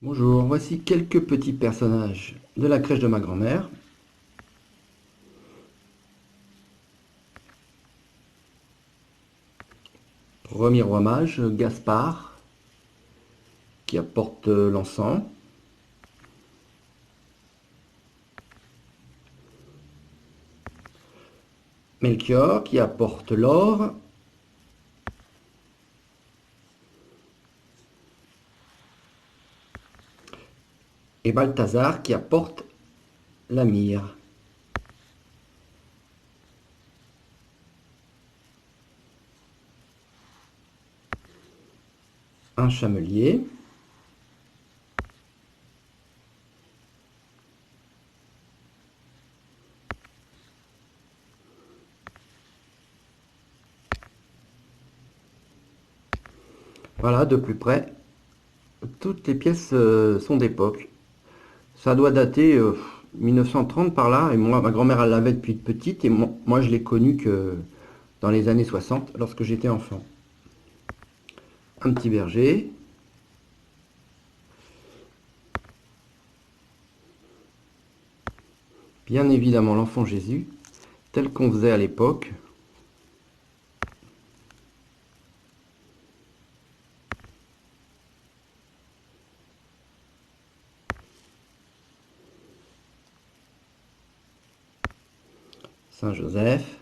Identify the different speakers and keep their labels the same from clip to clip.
Speaker 1: Bonjour, voici quelques petits personnages de la crèche de ma grand-mère. Premier roi mage, Gaspard, qui apporte l'encens. Melchior, qui apporte l'or. Et Balthazar, qui apporte la myrrhe. Un chamelier. Voilà, de plus près, toutes les pièces sont d'époque. Ça doit dater 1930 par là, et moi, ma grand-mère, elle l'avait depuis petite, et moi, je l'ai connue que dans les années 60, lorsque j'étais enfant. Un petit berger, bien évidemment l'enfant Jésus, tel qu'on faisait à l'époque. Saint-Joseph.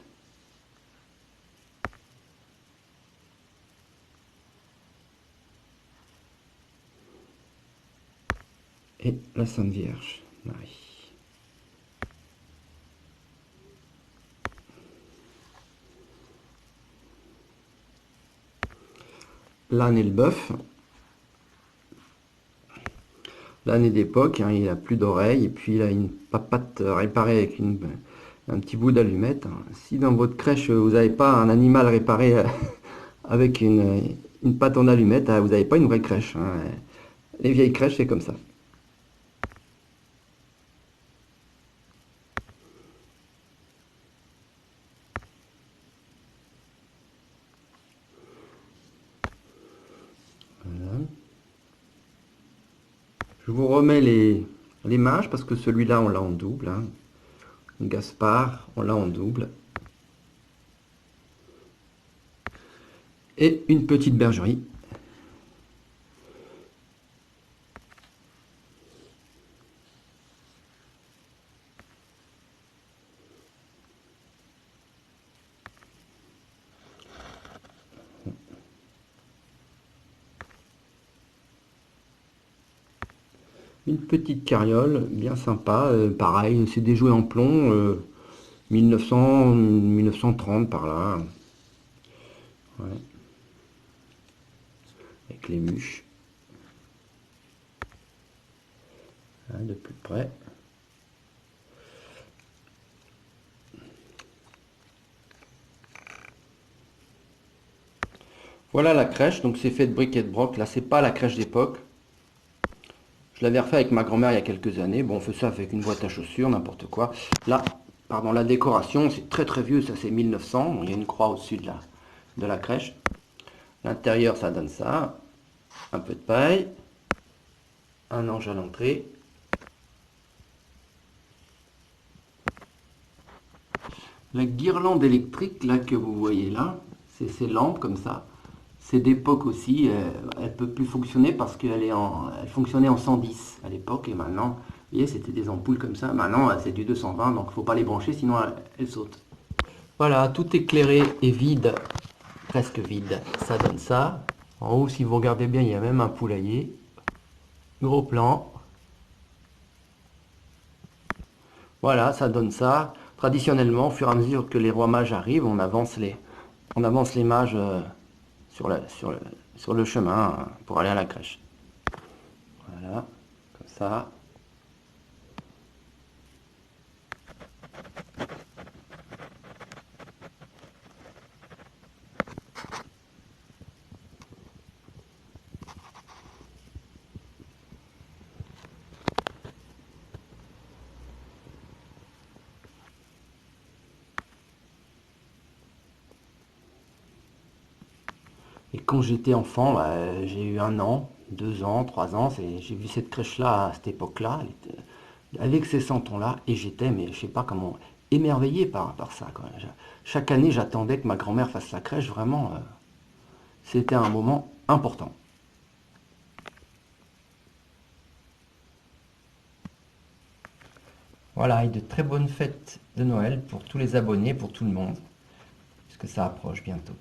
Speaker 1: Et la Sainte Vierge, Marie. L'âne et le bœuf. L'âne est d'époque, hein, il a plus d'oreilles et puis il a une papate réparée avec un petit bout d'allumette. Si dans votre crèche vous n'avez pas un animal réparé avec une patte en allumette, vous n'avez pas une vraie crèche, hein. Les vieilles crèches, c'est comme ça. Voilà. Je vous remets les mages parce que celui-là, on l'a en double, hein. Gaspard, on l'a en double. Et une petite bergerie. Une petite carriole, bien sympa, pareil, c'est des jouets en plomb, 1900, 1930 par là, ouais, avec les bûches, hein, de plus près. Voilà la crèche, donc c'est fait de briques et de broc, là c'est pas la crèche d'époque. Je l'avais refait avec ma grand-mère il y a quelques années, bon on fait ça avec une boîte à chaussures, n'importe quoi. Là, pardon, la décoration, c'est très très vieux, ça c'est 1900, bon, il y a une croix au-dessus de la crèche. L'intérieur ça donne ça, un peu de paille, un ange à l'entrée. La guirlande électrique là que vous voyez là, c'est ces lampes comme ça. C'est d'époque aussi. Elle peut plus fonctionner parce elle fonctionnait en 110 à l'époque et maintenant, vous voyez, c'était des ampoules comme ça. Maintenant, c'est du 220, donc il faut pas les brancher sinon elles sautent. Voilà, tout éclairé et vide, presque vide. Ça donne ça. En haut, si vous regardez bien, il y a même un poulailler. Gros plan. Voilà, ça donne ça. Traditionnellement, au fur et à mesure que les rois mages arrivent, on avance les mages sur le chemin pour aller à la crèche. Voilà, comme ça. Et quand j'étais enfant, bah, j'ai eu 1 an. 2 ans, 3 ans, j'ai vu cette crèche-là à cette époque-là, avec ces santons-là, et j'étais, mais je sais pas comment, émerveillé par ça, quoi. Chaque année, j'attendais que ma grand-mère fasse la crèche, vraiment, c'était un moment important. Voilà, et de très bonnes fêtes de Noël pour tous les abonnés, pour tout le monde, puisque ça approche bientôt.